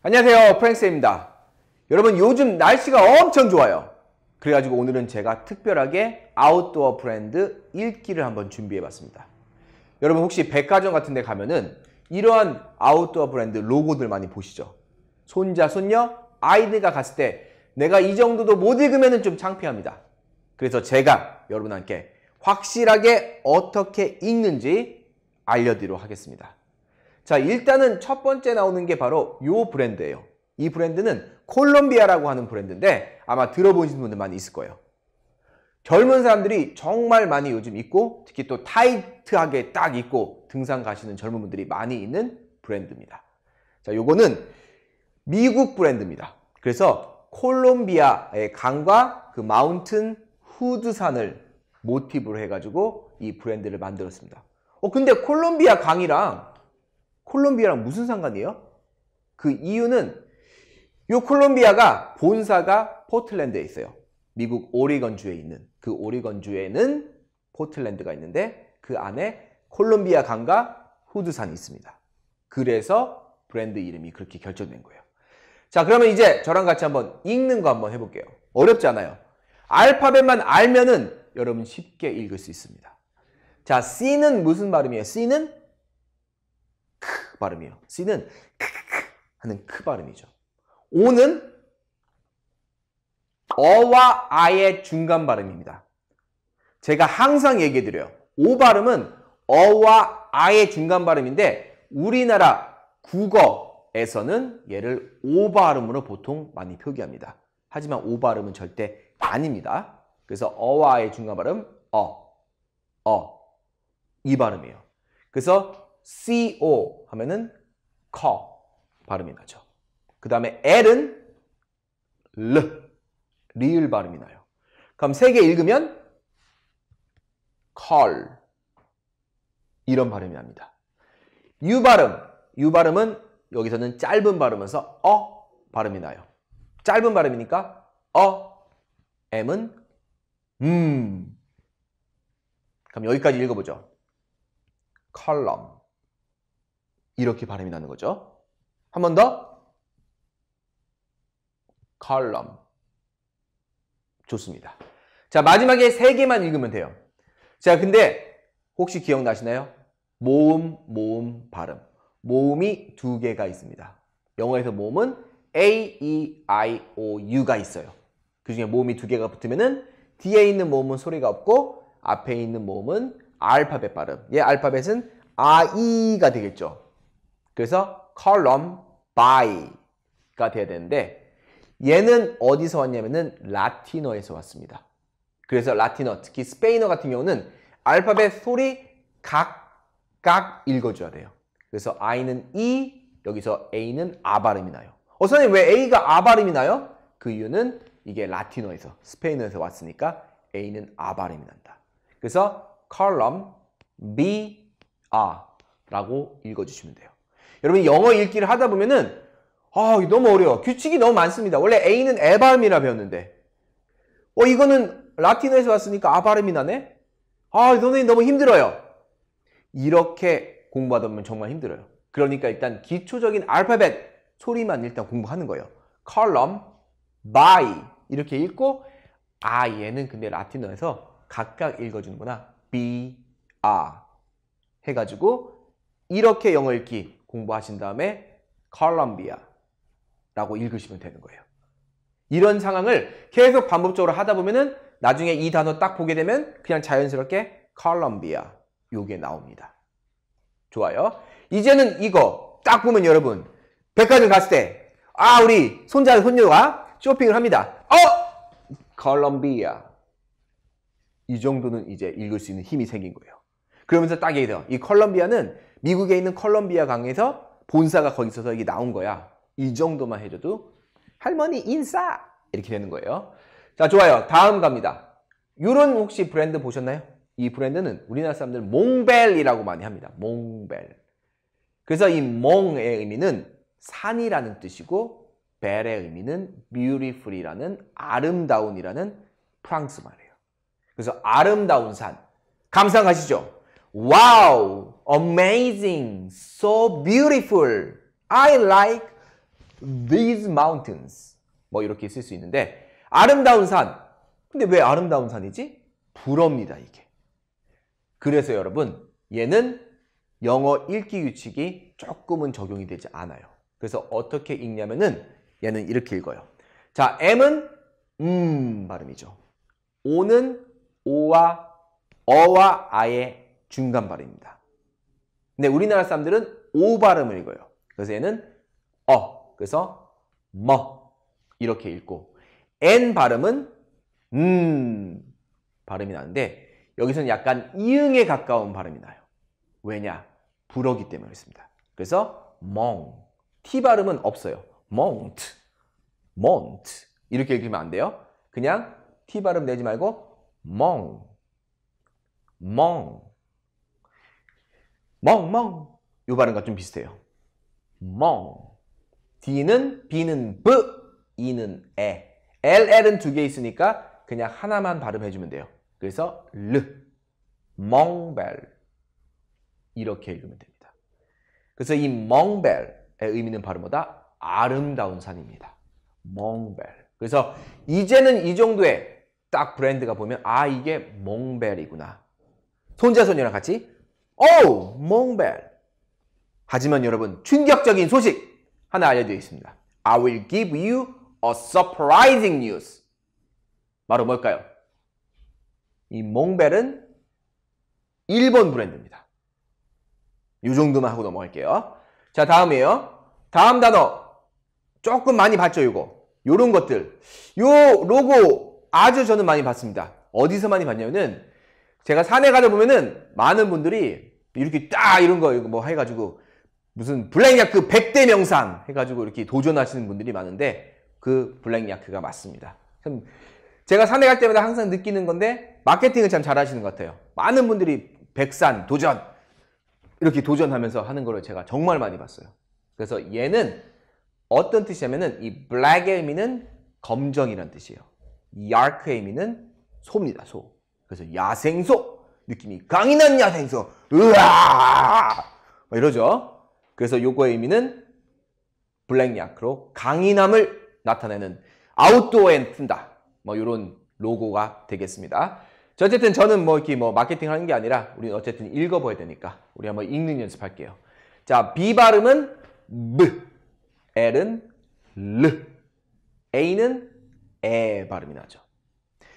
안녕하세요, 프랭스입니다. 여러분, 요즘 날씨가 엄청 좋아요. 그래가지고 오늘은 제가 특별하게 아웃도어 브랜드 읽기를 한번 준비해봤습니다. 여러분, 혹시 백화점 같은 데 가면은 이러한 아웃도어 브랜드 로고들 많이 보시죠? 손자, 손녀, 아이들과 갔을 때 내가 이 정도도 못 읽으면 좀 창피합니다. 그래서 제가 여러분한테 확실하게 어떻게 읽는지 알려드리도록 하겠습니다. 자, 일단은 첫 번째 나오는 게 바로 이 브랜드예요. 이 브랜드는 콜롬비아라고 하는 브랜드인데 아마 들어보신 분들 많이 있을 거예요. 젊은 사람들이 정말 많이 요즘 입고 특히 또 타이트하게 딱 입고 등산 가시는 젊은 분들이 많이 있는 브랜드입니다. 자, 요거는 미국 브랜드입니다. 그래서 콜롬비아의 강과 그 마운튼 후드산을 모티브로 해가지고 이 브랜드를 만들었습니다. 근데 콜롬비아 강이랑 무슨 상관이에요? 그 이유는 이 콜롬비아가 본사가 포틀랜드에 있어요. 미국 오리건주에 있는 그 오리건주에는 포틀랜드가 있는데 그 안에 콜롬비아 강과 후드산이 있습니다. 그래서 브랜드 이름이 그렇게 결정된 거예요. 자, 그러면 이제 저랑 같이 한번 읽는 거 한번 해볼게요. 어렵지 않아요. 알파벳만 알면은 여러분 쉽게 읽을 수 있습니다. 자, C는 무슨 발음이에요? C는 크 발음이에요. C는 크크크 하는 크 발음이죠. O는 어와 아의 중간 발음입니다. 제가 항상 얘기해드려요. O 발음은 어와 아의 중간 발음인데 우리나라 국어에서는 얘를 O 발음으로 보통 많이 표기합니다. 하지만 O 발음은 절대 아닙니다. 그래서 어와 아의 중간 발음 이 발음이에요. 그래서 CO 하면은 커 발음이 나죠. 그 다음에 L은 리을 발음이 나요. 그럼 세 개 읽으면 컬 이런 발음이 납니다. U 발음은 여기서는 짧은 발음에서 발음이 나요. 짧은 발음이니까 M은 그럼 여기까지 읽어보죠. 컬럼 이렇게 발음이 나는 거죠. 한 번 더. 컬럼. 좋습니다. 자, 마지막에 세 개만 읽으면 돼요. 자, 근데 혹시 기억나시나요? 모음 발음. 모음이 두 개가 있습니다. 영어에서 모음은 A, E, I, O, U가 있어요. 그 중에 모음이 두 개가 붙으면은 뒤에 있는 모음은 소리가 없고 앞에 있는 모음은 알파벳 발음. 얘 알파벳은 I가 되겠죠. 그래서 column by가 돼야 되는데 얘는 어디서 왔냐면은 라틴어에서 왔습니다. 그래서 라틴어, 특히 스페인어 같은 경우는 알파벳 소리 각각 읽어줘야 돼요. 그래서 I는 E, 여기서 A는 A 발음이 나요. 선생님 왜 A가 A 발음이 나요? 그 이유는 이게 라틴어에서, 스페인어에서 왔으니까 A는 A 발음이 난다. 그래서 column B, A 라고 읽어주시면 돼요. 여러분 영어 읽기를 하다 보면은 너무 어려워. 규칙이 너무 많습니다. 원래 A는 에 발음이라 배웠는데 이거는 라틴어에서 왔으니까 아 발음이 나네? 선생님 너무 힘들어요. 이렇게 공부하다 보면 정말 힘들어요. 그러니까 일단 기초적인 알파벳 소리만 일단 공부하는 거예요. column, by 이렇게 읽고 얘는 근데 라틴어에서 각각 읽어주는구나. B, A 해가지고 이렇게 영어 읽기 공부하신 다음에 콜롬비아라고 읽으시면 되는 거예요. 이런 상황을 계속 반복적으로 하다 보면은 나중에 이 단어 딱 보게 되면 그냥 자연스럽게 콜롬비아 요게 나옵니다. 좋아요. 이제는 이거 딱 보면 여러분 백화점 갔을 때 우리 손자 손녀가 쇼핑을 합니다. 콜롬비아 이 정도는 이제 읽을 수 있는 힘이 생긴 거예요. 그러면서 딱 얘기해요. 이 콜롬비아는 미국에 있는 콜롬비아 강에서 본사가 거기 있어서 이게 나온 거야. 이 정도만 해줘도 할머니 인싸 이렇게 되는 거예요. 자, 좋아요. 다음 갑니다. 요런 혹시 브랜드 보셨나요? 이 브랜드는 우리나라 사람들 몽벨이라고 많이 합니다. 몽벨. 그래서 이 몽의 의미는 산이라는 뜻이고 벨의 의미는 beautiful이라는 아름다운이라는 프랑스 말이에요. 그래서 아름다운 산. 감상하시죠? Wow, amazing, so beautiful. I like these mountains. 뭐 이렇게 쓸 수 있는데 아름다운 산. 근데 왜 아름다운 산이지? 불어입니다, 이게. 그래서 여러분 얘는 영어 읽기 규칙이 조금은 적용이 되지 않아요. 그래서 어떻게 읽냐면은 얘는 이렇게 읽어요. 자, M은 발음이죠. O는 O와 어와 아의 중간 발음입니다. 근데 우리나라 사람들은 O 발음을 읽어요. 그래서 얘는 그래서 이렇게 읽고 N 발음은 발음이 나는데 여기서는 약간 이응에 가까운 발음이 나요. 왜냐? 불어기 때문에 그렇습니다. 그래서 T 발음은 없어요. mont 이렇게 읽으면 안 돼요. 그냥 T 발음 내지 말고 멍 이 발음과 좀 비슷해요. B는 B, E는 에. LL은 두 개 있으니까 그냥 하나만 발음해주면 돼요. 그래서 멍벨 이렇게 읽으면 됩니다. 그래서 이 멍벨의 의미는 바로 뭐다? 아름다운 산입니다. 멍벨. 그래서 이제는 이 정도의 딱 브랜드가 보면 이게 멍벨이구나. 손자손이랑 같이 멍벨. 하지만 여러분 충격적인 소식 하나 알려드리겠습니다. I will give you a surprising news. 바로 뭘까요? 이 몽벨은 일본 브랜드입니다. 이 정도만 하고 넘어갈게요. 자, 다음이에요. 다음 단어 조금 많이 봤죠, 이거. 요런 것들. 요 로고 아주 저는 많이 봤습니다. 어디서 많이 봤냐면은 제가 산에 가다 보면은 많은 분들이 이렇게 딱 이런 거 뭐 해가지고 무슨 블랙야크 100대 명산 해가지고 이렇게 도전하시는 분들이 많은데 그 블랙야크가 맞습니다. 제가 산에 갈 때마다 항상 느끼는 건데 마케팅을 참 잘하시는 것 같아요. 많은 분들이 백산 도전 이렇게 도전하면서 하는 거를 제가 정말 많이 봤어요. 그래서 얘는 어떤 뜻이냐면은 이 블랙의 의미는 검정이란 뜻이에요. 야크의 의미는 소입니다. 소. 그래서 야생소 느낌이 강인한 야생소 으아 이러죠. 그래서 요거의 의미는 블랙야크로 강인함을 나타내는 아웃도어에 튼다. 뭐 이런 로고가 되겠습니다. 자, 어쨌든 저는 뭐 이렇게 뭐 마케팅 하는 게 아니라 우리는 어쨌든 읽어봐야 되니까 우리 한번 읽는 연습할게요. 자, B 발음은 B, L은 L, A는 에 발음이 나죠.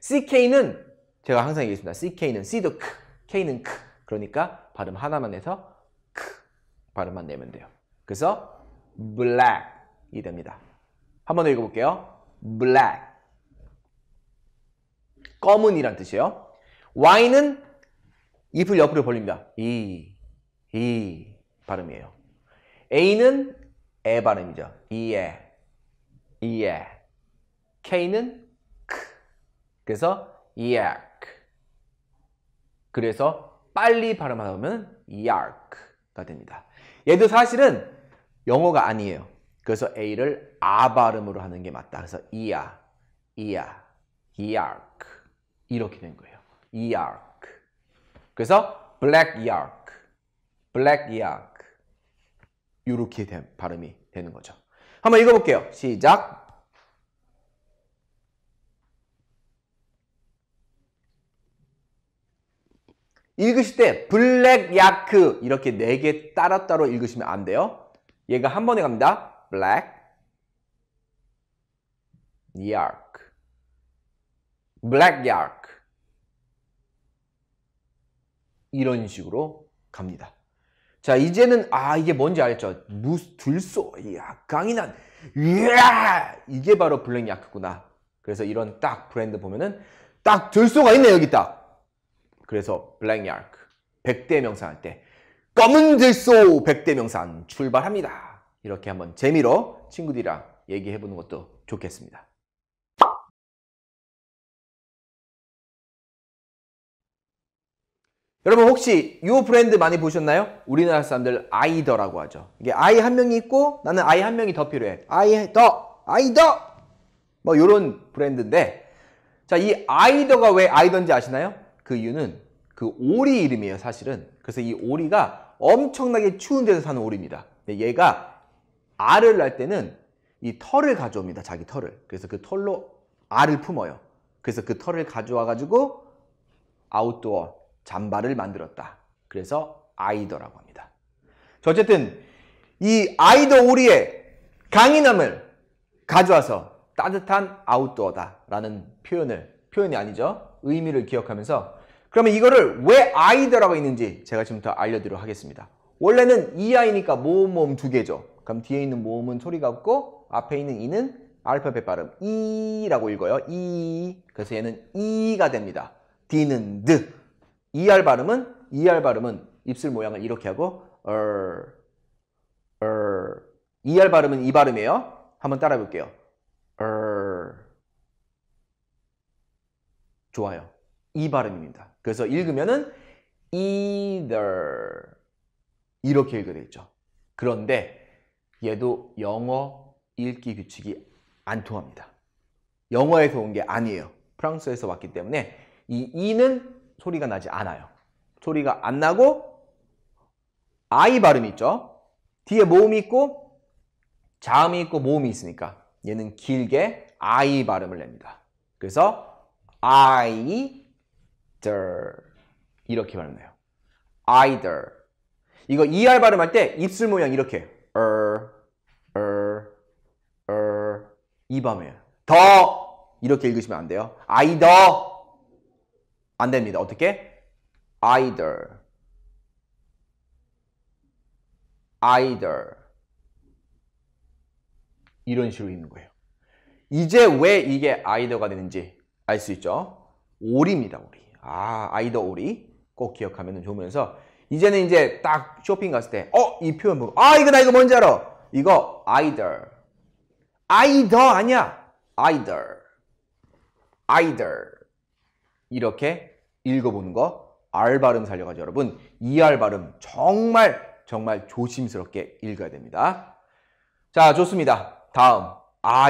CK는 제가 항상 얘기했습니다. CK는 C도 크, K는 크. 그러니까 발음 하나만 해서 크 발음만 내면 돼요. 그래서 black이 됩니다. 한번 더 읽어볼게요. black. 검은이란 뜻이에요. Y는 잎을 옆으로 벌립니다. 이 발음이에요. A는 에 발음이죠. 이에. K는 크. 그래서 yak. 그래서 빨리 발음하다 보면 yak가 됩니다. 얘도 사실은 영어가 아니에요. 그래서 A를 아 발음으로 하는 게 맞다. 그래서 yak 이렇게 된 거예요. yak. 그래서 black yak 이렇게 발음이 되는 거죠. 한번 읽어볼게요. 시작. 읽으실 때 블랙 야크 이렇게 4개 따로따로 읽으시면 안 돼요. 얘가 한 번에 갑니다. 블랙 야크 블랙 야크 이런 식으로 갑니다. 자, 이제는 이게 뭔지 알겠죠? 들소 강인한 이게 바로 블랙 야크구나. 그래서 이런 딱 브랜드 보면은 딱 들소가 있네 여기 딱. 그래서 블랙 야크 100대 명산 할 때 검은 들소 100대 명산 출발합니다. 이렇게 한번 재미로 친구들이랑 얘기해보는 것도 좋겠습니다. 여러분 혹시 이 브랜드 많이 보셨나요? 우리나라 사람들 아이더라고 하죠. 이게 아이 한 명이 있고 나는 아이 한 명이 더 필요해. 아이더 뭐 이런 브랜드인데, 자, 이 아이더가 왜 아이더인지 아시나요? 그 이유는 그 오리 이름이에요, 사실은. 그래서 이 오리가 엄청나게 추운 데서 사는 오리입니다. 근데 얘가 알을 낳을 때는 이 털을 가져옵니다. 자기 털을. 그래서 그 털로 알을 품어요. 그래서 그 털을 가져와 가지고 아웃도어 잠바를 만들었다. 그래서 아이더라고 합니다. 자, 어쨌든 이 아이더 오리의 강인함을 가져와서 따뜻한 아웃도어다라는 표현이 아니죠. 의미를 기억하면서 그러면 이거를 왜 아이더라고 있는지 제가 지금부터 알려드리도록 하겠습니다. 원래는 이아이니까 모음 두 개죠. 그럼 뒤에 있는 모음은 소리가 없고 앞에 있는 이는 알파벳 발음 이라고 읽어요. 이. 그래서 얘는 이가 됩니다. D는 드. ER 발음은 입술 모양을 이렇게 하고 ER 발음은 이 발음이에요. 한번 따라해 볼게요. 좋아요. 이 발음입니다. 그래서 읽으면은 either 이렇게 읽어야 되겠죠. 그런데 얘도 영어 읽기 규칙이 안 통합니다. 영어에서 온 게 아니에요. 프랑스에서 왔기 때문에 이 이는 소리가 나지 않아요. 소리가 안 나고 I 발음이 있죠. 뒤에 모음이 있고 자음이 있고 모음이 있으니까 얘는 길게 I 발음을 냅니다. 그래서 either 이렇게 발음해요. either. 이거 ER 발음할 때 입술 모양 이렇게 이 발음이에요. 더 이렇게 읽으시면 안 돼요. either 안 됩니다. 어떻게? either 이런 식으로 읽는 거예요. 이제 왜 이게 either가 되는지 알 수 있죠? 오리입니다. 오리. either 오리 꼭 기억하면 좋으면서 이제는 이제 딱 쇼핑 갔을 때 이 표현 보고 이거 나 이거 뭔지 알아. 이거 either 아니야. either 이렇게 읽어보는 거 R 발음 살려가지고 여러분 ER 발음 정말 조심스럽게 읽어야 됩니다. 자, 좋습니다. 다음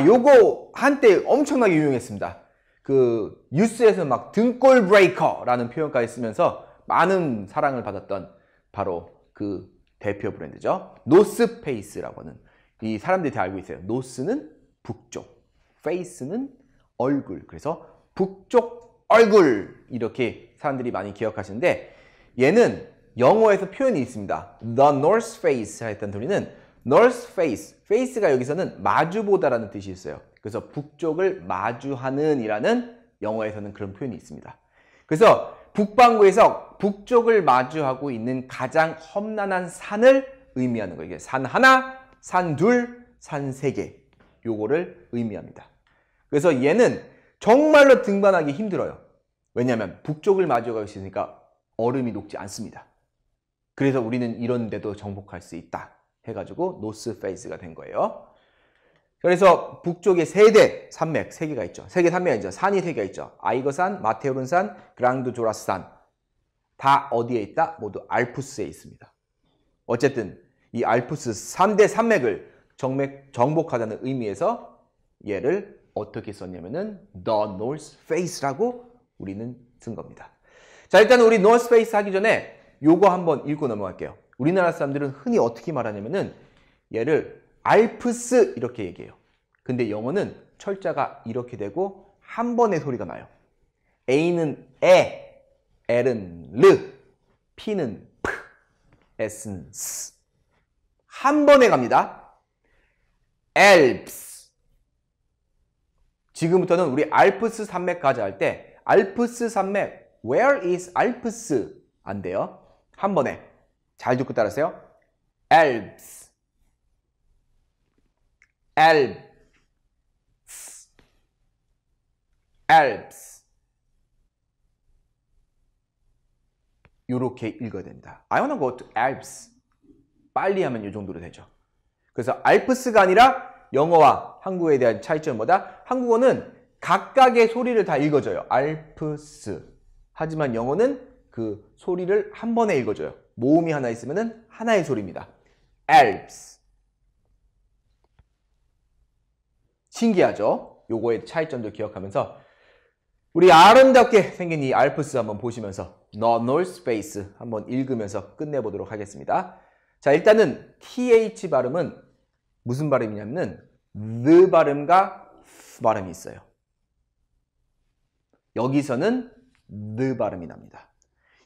요거 한때 엄청나게 유용했습니다. 그 뉴스에서 막 등골 브레이커라는 표현까지 쓰면서 많은 사랑을 받았던 바로 그 대표 브랜드죠. 노스페이스라고 하는 이 사람들이 다 알고 있어요. 노스는 북쪽, 페이스는 얼굴. 그래서 북쪽 얼굴 이렇게 사람들이 많이 기억하시는데 얘는 영어에서 표현이 있습니다. The North Face 했던 소리는 North Face, face가 여기서는 마주보다라는 뜻이 있어요. 그래서 북쪽을 마주하는 이라는 영어에서는 그런 표현이 있습니다. 그래서 북반구에서 북쪽을 마주하고 있는 가장 험난한 산을 의미하는 거예요. 이게 산 하나, 산 둘, 산 세 개 요거를 의미합니다. 그래서 얘는 정말로 등반하기 힘들어요. 왜냐하면 북쪽을 마주하고 있으니까 얼음이 녹지 않습니다. 그래서 우리는 이런 데도 정복할 수 있다 해가지고 노스페이스가 된 거예요. 그래서 북쪽에 세대 산맥 3개가 있죠. 세계 산맥이 있죠. 산이 3개가 있죠. 아이거산, 마테오른산, 그랑두 조라스산. 다 어디에 있다? 모두 알프스에 있습니다. 어쨌든 이 알프스 3대 산맥을 정복하자는 의미에서 얘를 어떻게 썼냐면은 The North Face라고 우리는 쓴 겁니다. 자, 일단 우리 North Face 하기 전에 요거 한번 읽고 넘어갈게요. 우리나라 사람들은 흔히 어떻게 말하냐면은 얘를 알프스 이렇게 얘기해요. 근데 영어는 철자가 이렇게 되고 한 번의 소리가 나요. A는 에, L은 르, P는 프, S는 스. 한 번에 갑니다. Alps. 지금부터는 우리 알프스 산맥까지 할 때 알프스 산맥 Where is Alps? 안 돼요. 한 번에. 잘 듣고 따라하세요. Alps. Alps. 이렇게 읽어야 됩니다. I wanna go to Alps. 빨리 하면 이 정도로 되죠. 그래서 알프스가 아니라 영어와 한국어에 대한 차이점은 뭐다? 한국어는 각각의 소리를 다 읽어줘요. 알프스. 하지만 영어는 그 소리를 한 번에 읽어줘요. 모음이 하나 있으면 하나의 소리입니다. Alps. 신기하죠? 요거의 차이점도 기억하면서 우리 아름답게 생긴 이 알프스 한번 보시면서 The North Face 한번 읽으면서 끝내보도록 하겠습니다. 자, 일단은 TH 발음은 무슨 발음이냐면 the 발음과 f 발음이 있어요. 여기서는 the 발음이 납니다.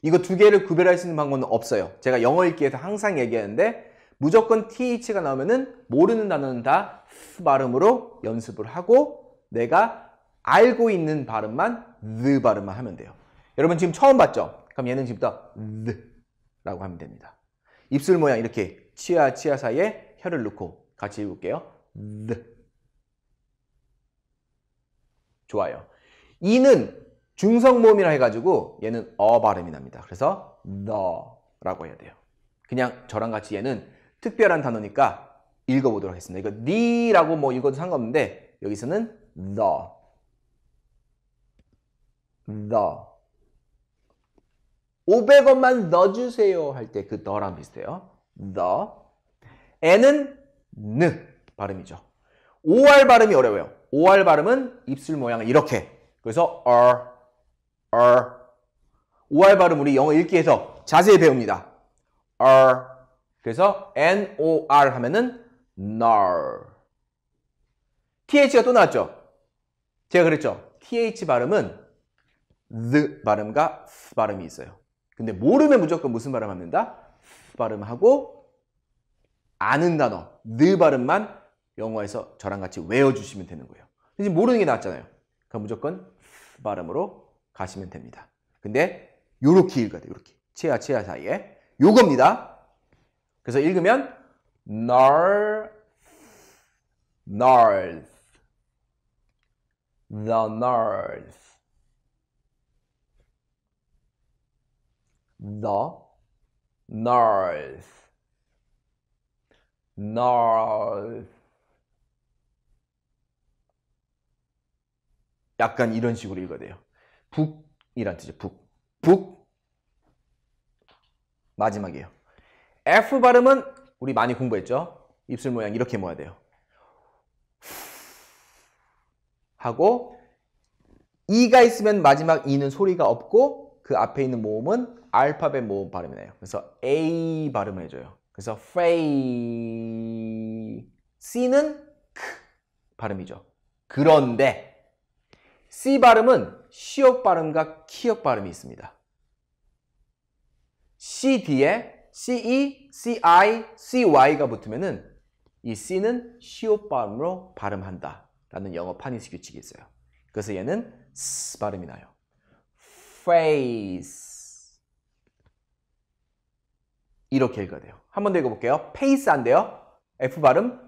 이거 두 개를 구별할 수 있는 방법은 없어요. 제가 영어 읽기에서 항상 얘기하는데 무조건 TH가 나오면은 모르는 단어는 다 f 발음으로 연습을 하고 내가 알고 있는 발음만 the 발음만 하면 돼요. 여러분 지금 처음 봤죠? 그럼 얘는 지금부터 the 라고 하면 됩니다. 입술 모양 이렇게 치아 사이에 혀를 넣고 같이 읽을게요. the. 좋아요. 이는 중성모음이라 해가지고 얘는 발음이 납니다. 그래서 the라고 해야 돼요. 그냥 저랑 같이 얘는 특별한 단어니까 읽어보도록 하겠습니다. 이거 the라고 뭐 읽어도 상관없는데 여기서는 the. 500원만 넣어주세요 할 때 그 the랑 비슷해요. the. n은 느 발음이죠. OR 발음이 어려워요. OR 발음은 입술 모양을 이렇게. 그래서 OR 발음 우리 영어 읽기에서 자세히 배웁니다. 그래서 NOR 하면은 nar. TH가 또 나왔죠? 제가 그랬죠? TH 발음은 the 발음과 f 발음이 있어요. 근데 모르면 무조건 무슨 발음 합니다? f 발음하고 아는 단어, the 발음만 영어에서 저랑 같이 외워주시면 되는 거예요. 지금 모르는 게 나왔잖아요. 그럼 무조건 f 발음으로 가시면 됩니다. 근데 요렇게 읽어야 돼요. 요렇게. 치아 사이에. 요겁니다. 그래서 읽으면 north, the north, north. 약간 이런 식으로 읽어야 돼요. 북이란 뜻이죠. 북. 마지막이에요. F 발음은 우리 많이 공부했죠? 입술 모양 이렇게 모아야 돼요. 하고 E가 있으면 마지막 E는 소리가 없고 그 앞에 있는 모음은 알파벳 모음 발음이 나요. 그래서 A 발음을 해줘요. 그래서 C는 K 발음이죠. 그런데 C 발음은 시옷 발음과 키역 발음이 있습니다. C 뒤에 CE, CI, CY가 붙으면은 이 C는 시옷 발음으로 발음한다 라는 영어 파니스 규칙이 있어요. 그래서 얘는 S 발음이 나요. face. 이렇게 읽어야 돼요. 한 번 더 읽어볼게요. pace 안 돼요. F 발음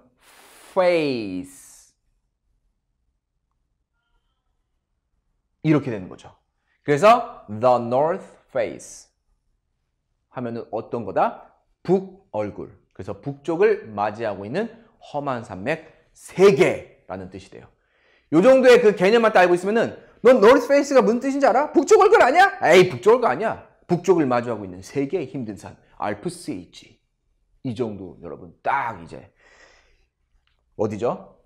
face. 이렇게 되는 거죠. 그래서 the north face 하면은 어떤 거다? 북 얼굴. 그래서 북쪽을 맞이하고 있는 험한 산맥 세계라는 뜻이 돼요. 요 정도의 그 개념만 딱 알고 있으면은 넌 north face가 무슨 뜻인지 알아? 북쪽 얼굴 아니야? 에이, 북쪽 얼굴 아니야. 북쪽을 마주하고 있는 세계의 힘든 산 알프스에 있지. 이 정도 여러분 딱 이제 어디죠?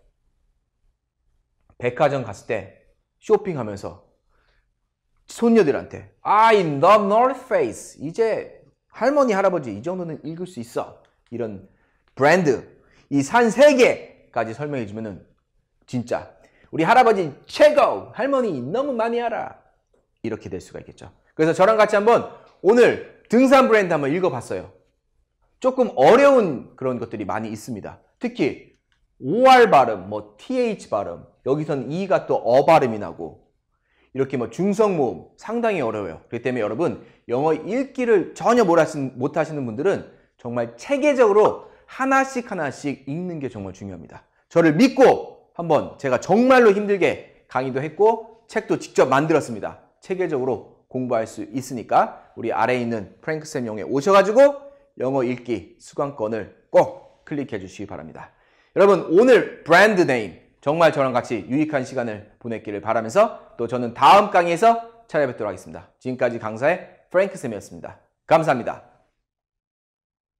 백화점 갔을 때 쇼핑하면서 손녀들한테 I love North Face. 이제 할머니, 할아버지 이 정도는 읽을 수 있어. 이런 브랜드, 이 산 3개까지 설명해 주면은 진짜 우리 할아버지 최고! 할머니 너무 많이 알아. 이렇게 될 수가 있겠죠. 그래서 저랑 같이 한번 오늘 등산 브랜드 한번 읽어봤어요. 조금 어려운 그런 것들이 많이 있습니다. 특히 OR 발음, 뭐 TH 발음, 여기서는 E가 또 발음이 나고 이렇게 뭐 중성모음 상당히 어려워요. 그렇기 때문에 여러분 영어 읽기를 전혀 못하시는 분들은 정말 체계적으로 하나씩 읽는 게 정말 중요합니다. 저를 믿고 한번 제가 정말로 힘들게 강의도 했고 책도 직접 만들었습니다. 체계적으로 공부할 수 있으니까 우리 아래에 있는 프랭크쌤 영어에 오셔가지고 영어 읽기 수강권을 꼭 클릭해 주시기 바랍니다. 여러분 오늘 브랜드 네임 정말 저랑 같이 유익한 시간을 보냈기를 바라면서 또 저는 다음 강의에서 찾아뵙도록 하겠습니다. 지금까지 강사의 프랭크쌤이었습니다. 감사합니다.